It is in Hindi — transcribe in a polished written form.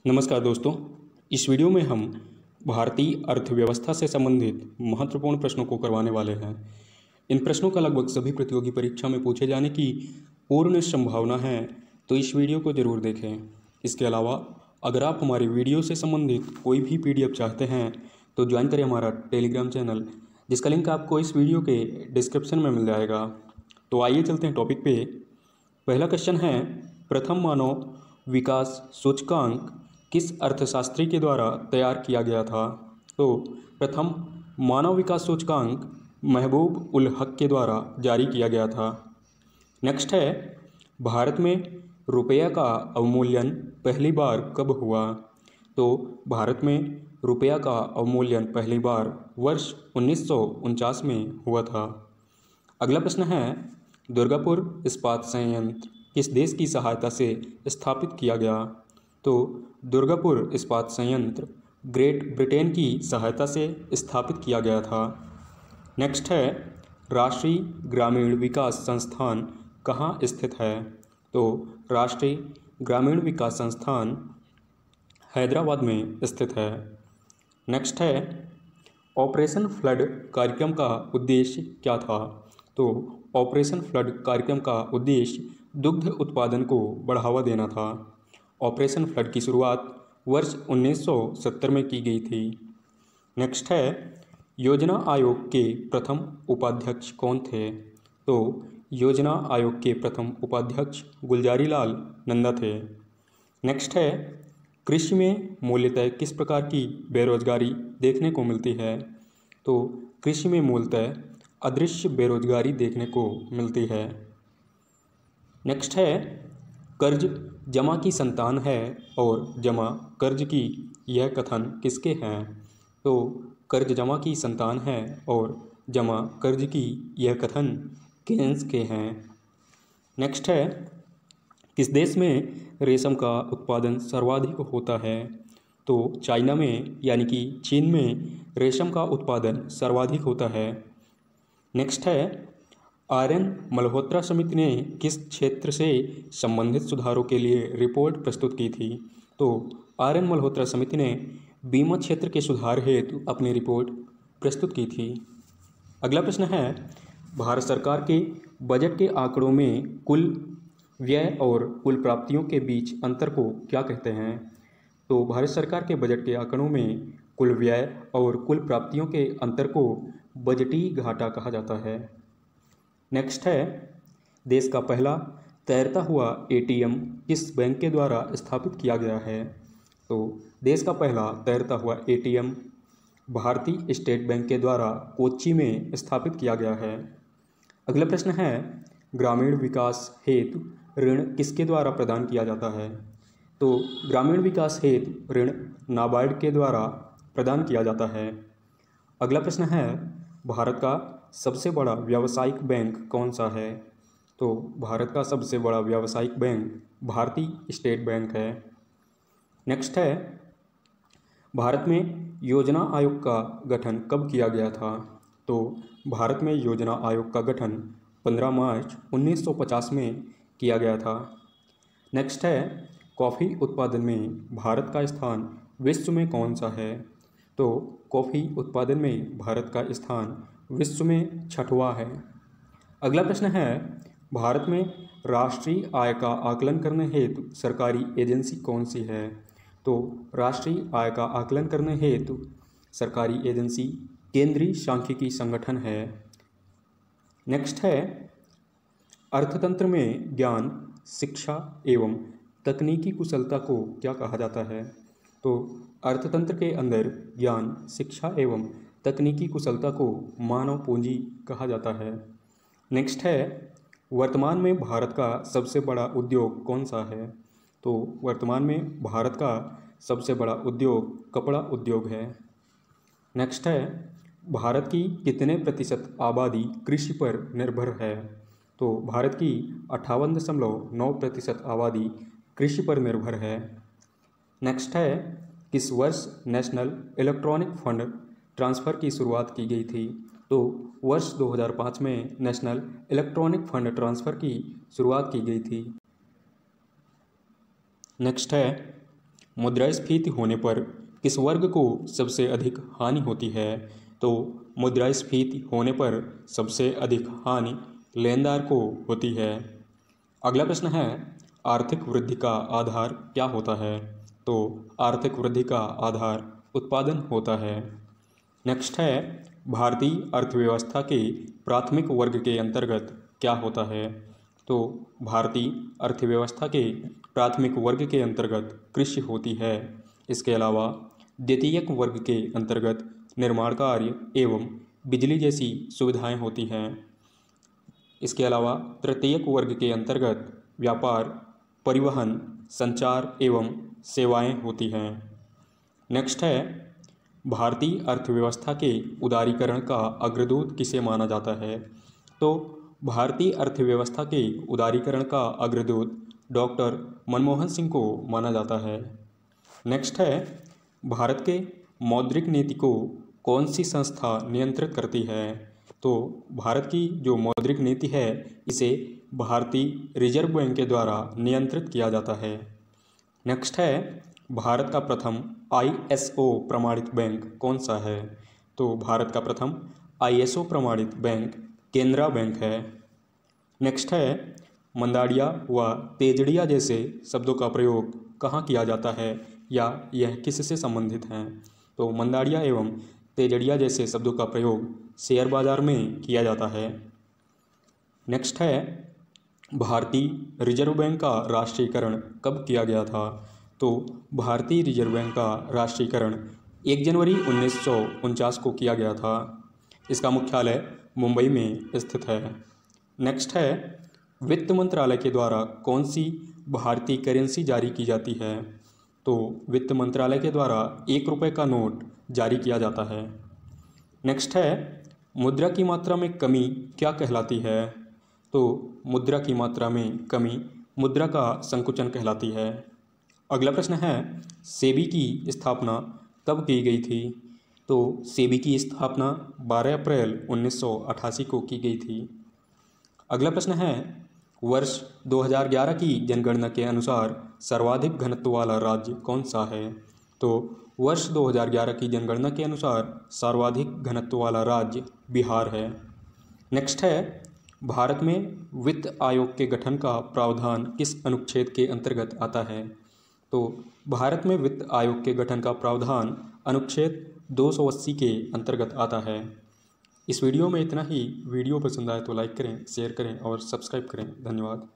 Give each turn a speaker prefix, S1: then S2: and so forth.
S1: नमस्कार दोस्तों। इस वीडियो में हम भारतीय अर्थव्यवस्था से संबंधित महत्वपूर्ण प्रश्नों को करवाने वाले हैं। इन प्रश्नों का लगभग सभी प्रतियोगी परीक्षा में पूछे जाने की पूर्ण संभावना है, तो इस वीडियो को ज़रूर देखें। इसके अलावा अगर आप हमारी वीडियो से संबंधित कोई भी PDF चाहते हैं तो ज्वाइन करें हमारा टेलीग्राम चैनल, जिसका लिंक आपको इस वीडियो के डिस्क्रिप्शन में मिल जाएगा। तो आइए चलते हैं टॉपिक पे। पहला क्वेश्चन है, प्रथम मानव विकास सूचकांक किस अर्थशास्त्री के द्वारा तैयार किया गया था? तो प्रथम मानव विकास सूचकांक महबूब उल हक के द्वारा जारी किया गया था। नेक्स्ट है, भारत में रुपया का अवमूल्यन पहली बार कब हुआ? तो भारत में रुपया का अवमूल्यन पहली बार वर्ष 1949 में हुआ था। अगला प्रश्न है, दुर्गापुर इस्पात संयंत्र किस देश की सहायता से स्थापित किया गया? तो दुर्गापुर इस्पात संयंत्र ग्रेट ब्रिटेन की सहायता से स्थापित किया गया था। नेक्स्ट है, राष्ट्रीय ग्रामीण विकास संस्थान कहाँ स्थित है? तो राष्ट्रीय ग्रामीण विकास संस्थान हैदराबाद में स्थित है। नेक्स्ट है, ऑपरेशन फ्लड कार्यक्रम का उद्देश्य क्या था? तो ऑपरेशन फ्लड कार्यक्रम का उद्देश्य दुग्ध उत्पादन को बढ़ावा देना था। ऑपरेशन फ्लड की शुरुआत वर्ष 1970 में की गई थी। नेक्स्ट है, योजना आयोग के प्रथम उपाध्यक्ष कौन थे? तो योजना आयोग के प्रथम उपाध्यक्ष गुलजारी लाल नंदा थे। नेक्स्ट है, कृषि में मूलतः किस प्रकार की बेरोजगारी देखने को मिलती है? तो कृषि में मूलतः अदृश्य बेरोजगारी देखने को मिलती है। नेक्स्ट है, कर्ज जमा की संतान है और जमा कर्ज की यह कथन किसके हैं? तो कर्ज जमा की संतान है और जमा कर्ज की यह कथन केन्स के हैं। नेक्स्ट है, किस देश में रेशम का उत्पादन सर्वाधिक होता है? तो चाइना में यानी कि चीन में रेशम का उत्पादन सर्वाधिक होता है। नेक्स्ट है, आर्यन मल्होत्रा समिति ने किस क्षेत्र से संबंधित सुधारों के लिए रिपोर्ट प्रस्तुत की थी? तो आर्यन मल्होत्रा समिति ने बीमा क्षेत्र के सुधार हेतु अपनी रिपोर्ट प्रस्तुत की थी। अगला प्रश्न है, भारत सरकार के बजट के आंकड़ों में कुल व्यय और कुल प्राप्तियों के बीच अंतर को क्या कहते हैं? तो भारत सरकार के बजट के आंकड़ों में कुल व्यय और कुल प्राप्तियों के अंतर को बजटीय घाटा कहा जाता है। नेक्स्ट है, देश का पहला तैरता हुआ ATM किस बैंक के द्वारा स्थापित किया गया है? तो देश का पहला तैरता हुआ ATM भारतीय स्टेट बैंक के द्वारा कोच्चि में स्थापित किया गया है। अगला प्रश्न है, ग्रामीण विकास हेतु ऋण किसके द्वारा प्रदान किया जाता है? तो ग्रामीण विकास हेतु ऋण नाबार्ड के द्वारा प्रदान किया जाता है। अगला प्रश्न है, भारत का सबसे बड़ा व्यावसायिक बैंक कौन सा है? तो भारत का सबसे बड़ा व्यावसायिक बैंक भारतीय स्टेट बैंक है। नेक्स्ट है, भारत में योजना आयोग का गठन कब किया गया था? तो भारत में योजना आयोग का गठन 15 मार्च 1950 में किया गया था। नेक्स्ट है, कॉफ़ी उत्पादन में भारत का स्थान विश्व में कौन सा है? तो कॉफ़ी उत्पादन में भारत का स्थान विश्व में 6वां है। अगला प्रश्न है, भारत में राष्ट्रीय आय का आकलन करने हेतु सरकारी एजेंसी कौन सी है? तो राष्ट्रीय आय का आकलन करने हेतु सरकारी एजेंसी केंद्रीय सांख्यिकी संगठन है। नेक्स्ट है, अर्थतंत्र में ज्ञान, शिक्षा एवं तकनीकी कुशलता को क्या कहा जाता है? तो अर्थतंत्र के अंदर ज्ञान, शिक्षा एवं तकनीकी कुशलता को मानव पूंजी कहा जाता है। नेक्स्ट है, वर्तमान में भारत का सबसे बड़ा उद्योग कौन सा है? तो वर्तमान में भारत का सबसे बड़ा उद्योग कपड़ा उद्योग है। नेक्स्ट है, भारत की कितने प्रतिशत आबादी कृषि पर निर्भर है? तो भारत की 58.9% आबादी कृषि पर निर्भर है। नेक्स्ट है, किस वर्ष नेशनल इलेक्ट्रॉनिक फंड ट्रांसफ़र की शुरुआत की गई थी? तो वर्ष 2005 में नेशनल इलेक्ट्रॉनिक फंड ट्रांसफ़र की शुरुआत की गई थी। नेक्स्ट है, मुद्रास्फीति होने पर किस वर्ग को सबसे अधिक हानि होती है? तो मुद्रास्फीति होने पर सबसे अधिक हानि लेनदार को होती है। अगला प्रश्न है, आर्थिक वृद्धि का आधार क्या होता है? तो आर्थिक वृद्धि का आधार उत्पादन होता है। नेक्स्ट है, भारतीय अर्थव्यवस्था के प्राथमिक वर्ग के अंतर्गत क्या होता है? तो भारतीय अर्थव्यवस्था के प्राथमिक वर्ग के अंतर्गत कृषि होती है। इसके अलावा द्वितीयक वर्ग के अंतर्गत निर्माण कार्य एवं बिजली जैसी सुविधाएं होती हैं। इसके अलावा तृतीयक वर्ग के अंतर्गत व्यापार, परिवहन, संचार एवं सेवाएं होती हैं। नेक्स्ट है, भारतीय अर्थव्यवस्था के उदारीकरण का अग्रदूत किसे माना जाता है? तो भारतीय अर्थव्यवस्था के उदारीकरण का अग्रदूत डॉक्टर मनमोहन सिंह को माना जाता है। नेक्स्ट है, भारत के मौद्रिक नीति को कौन सी संस्था नियंत्रित करती है? तो भारत की जो मौद्रिक नीति है इसे भारतीय रिजर्व बैंक के द्वारा नियंत्रित किया जाता है। नेक्स्ट है, भारत का प्रथम ISO प्रमाणित बैंक कौन सा है? तो भारत का प्रथम ISO प्रमाणित बैंक केनरा बैंक है। नेक्स्ट है, मंदाड़िया व तेजड़िया जैसे शब्दों का प्रयोग कहाँ किया जाता है या यह किससे संबंधित हैं? तो मंदाड़िया एवं तेजड़िया जैसे शब्दों का प्रयोग शेयर बाजार में किया जाता है। नेक्स्ट है, भारतीय रिजर्व बैंक का राष्ट्रीयकरण कब किया गया था? तो भारतीय रिजर्व बैंक का राष्ट्रीयकरण 1 जनवरी 1949 को किया गया था। इसका मुख्यालय मुंबई में स्थित है। नेक्स्ट है, वित्त मंत्रालय के द्वारा कौन सी भारतीय करेंसी जारी की जाती है? तो वित्त मंत्रालय के द्वारा 1 रुपये का नोट जारी किया जाता है। नेक्स्ट है, मुद्रा की मात्रा में कमी क्या कहलाती है? तो मुद्रा की मात्रा में कमी मुद्रा का संकुचन कहलाती है। अगला प्रश्न है, सेबी की स्थापना कब की गई थी? तो सेबी की स्थापना 12 अप्रैल 1988 को की गई थी। अगला प्रश्न है, वर्ष 2011 की जनगणना के अनुसार सर्वाधिक घनत्व वाला राज्य कौन सा है? तो वर्ष 2011 की जनगणना के अनुसार सर्वाधिक घनत्व वाला राज्य बिहार है। नेक्स्ट है, भारत में वित्त आयोग के गठन का प्रावधान किस अनुच्छेद के अंतर्गत आता है? तो भारत में वित्त आयोग के गठन का प्रावधान अनुच्छेद 280 के अंतर्गत आता है। इस वीडियो में इतना ही। वीडियो पसंद आए तो लाइक करें, शेयर करें और सब्सक्राइब करें। धन्यवाद।